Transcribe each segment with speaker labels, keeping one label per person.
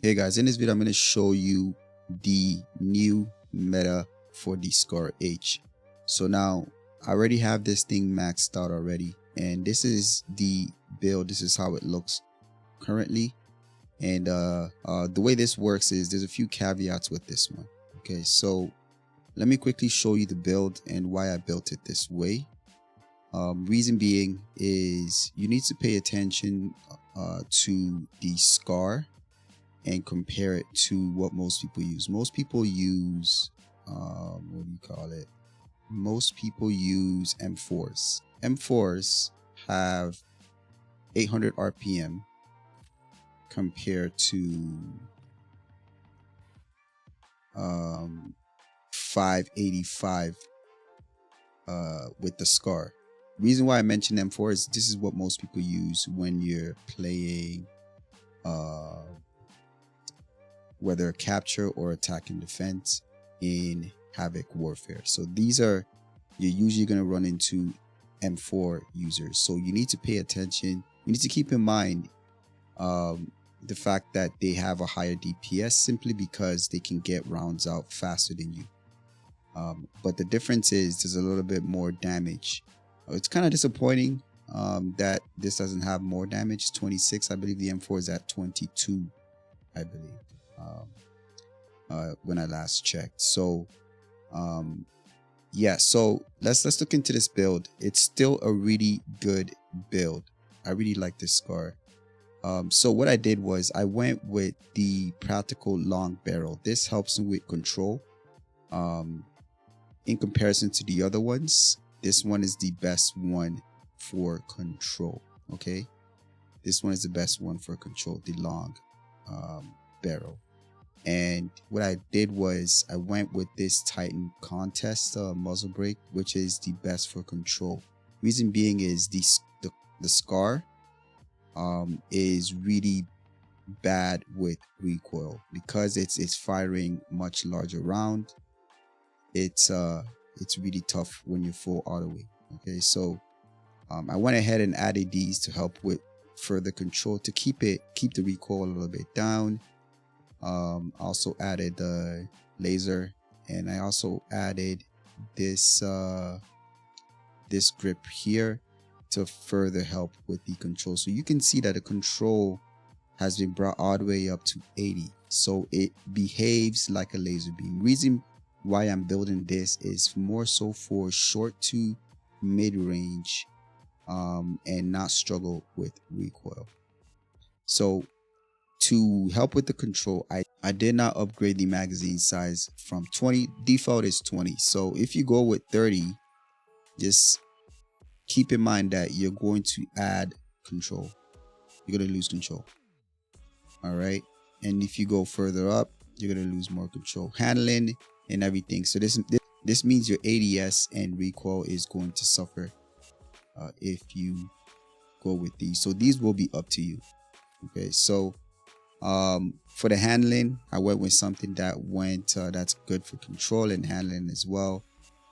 Speaker 1: Hey guys, in this video I'm going to show you the new meta for the Scar H. So now I already have this thing maxed out already, and this is the build. This is how it looks currently. And the way this works is there's a few caveats with this one. Okay, so let me quickly show you the build and why I built it this way. Reason being is you need to pay attention to the Scar and compare it to what most people use. Most people use what do you call it? Most people use M4s. M4s have 800 RPM compared to 585 with the Scar. Reason why I mentioned M4 is this is what most people use when you're playing whether capture or attack and defense in Havoc Warfare. So these are, you're usually going to run into M4 users. So you need to pay attention. You need to keep in mind the fact that they have a higher DPS simply because they can get rounds out faster than you. But the difference is there's a little bit more damage. It's kind of disappointing that this doesn't have more damage. 26, I believe the M4 is at 22, I believe. When I last checked. So yeah, so let's look into this build. It's still a really good build. I really like this Scar. So what I did was I went with the practical long barrel. This helps me with control. In comparison to the other ones, this one is the best one for control. Okay, this one is the best one for control, the long barrel. And what I did was I went with this Titan Contest muzzle brake, which is the best for control. Reason being is the Scar is really bad with recoil because it's firing much larger round. It's really tough when you're full auto. Okay, so I went ahead and added these to help with further control to keep the recoil a little bit down. Also added the laser, and I also added this this grip here to further help with the control. So you can see that the control has been brought all the way up to 80, so it behaves like a laser beam. Reason why I'm building this is more so for short to mid-range and not struggle with recoil. So to help with the control, I did not upgrade the magazine size from 20. Default is 20. So if you go with 30, just keep in mind that you're going to add control. You're going to lose control. All right. And if you go further up, you're going to lose more control, handling and everything. So this means your ADS and recoil is going to suffer if you go with these. So these will be up to you. Okay. So for the handling, I went with something that's good for control and handling as well.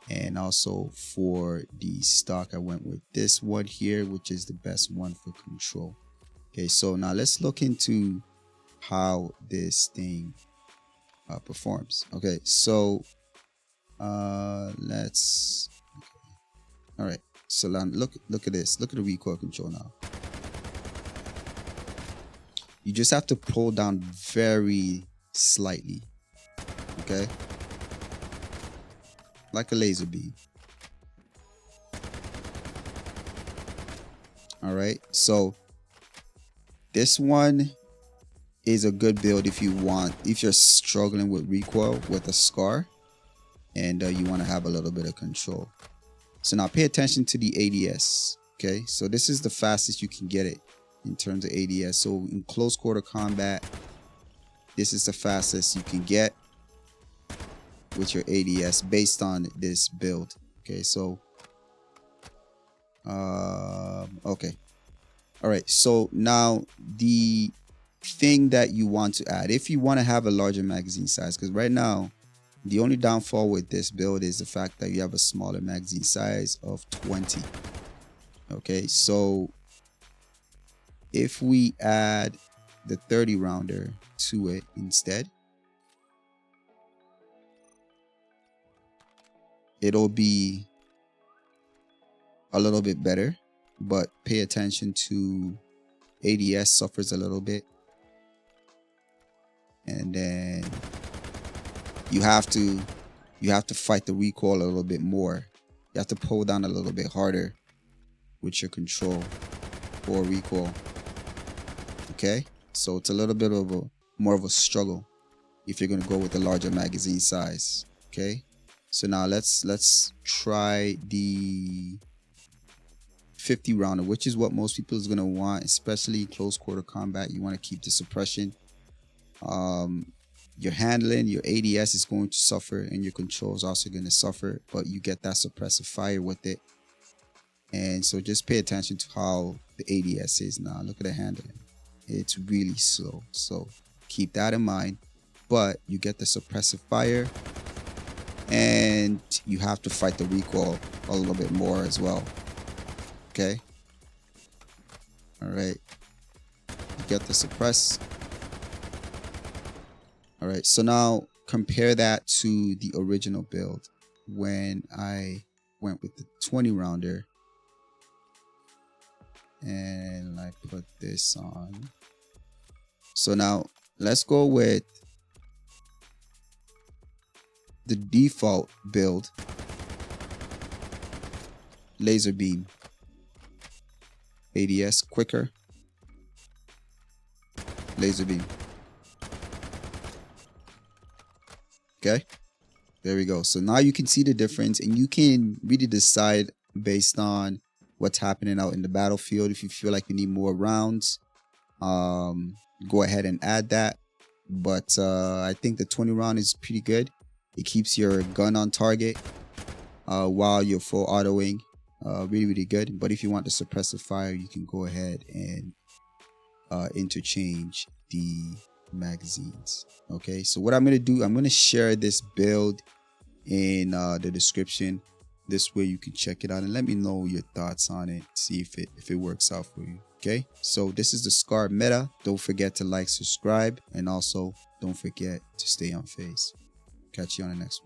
Speaker 1: And also for the stock, I went with this one here, which is the best one for control. Okay, so now let's look into how this thing performs. Okay, so let's all right, so now look at this. Look at the recoil control now. You just have to pull down very slightly, okay? Like a laser beam. All right, so this one is a good build if you're struggling with recoil with a Scar and you want to have a little bit of control. So now pay attention to the ADS. Okay, so this is the fastest you can get it in terms of ADS. So in close quarter combat, this is the fastest you can get with your ADS based on this build. Okay, so okay, all right, so now the thing that you want to add, if you want to have a larger magazine size, because right now the only downfall with this build is the fact that you have a smaller magazine size of 20. Okay, so if we add the 30 rounder to it instead, it'll be a little bit better, but pay attention to ADS suffers a little bit. And then you have to fight the recoil a little bit more. You have to pull down a little bit harder with your control or recoil. Okay, so it's a little bit of more of a struggle if you're going to go with the larger magazine size. Okay, so now let's try the 50 rounder, which is what most people is going to want, especially close quarter combat. You want to keep the suppression. Your handling, your ADS is going to suffer, and your control is also going to suffer, but you get that suppressive fire with it. And so just pay attention to how the ADS is now. Look at the handling. It's really slow. So keep that in mind. But you get the suppressive fire, and you have to fight the recoil a little bit more as well. Okay. All right. You get the suppress. All right. So now compare that to the original build when I went with the 20 rounder. And I put this on. So now let's go with the default build. Laser beam. ADS quicker. Laser beam. Okay. There we go. So now you can see the difference, and you can really decide based on what's happening out in the battlefield. If you feel like you need more rounds, go ahead and add that. But I think the 20 round is pretty good. It keeps your gun on target while you're full autoing. Really good. But if you want the suppressive fire, you can go ahead and interchange the magazines. Okay, so what I'm going to do, I'm going to share this build in the description. This way you can check it out and let me know your thoughts on it. See if it works out for you. Okay, so this is the SCAR meta. Don't forget to like, subscribe, and also don't forget to stay on phase. Catch you on the next one.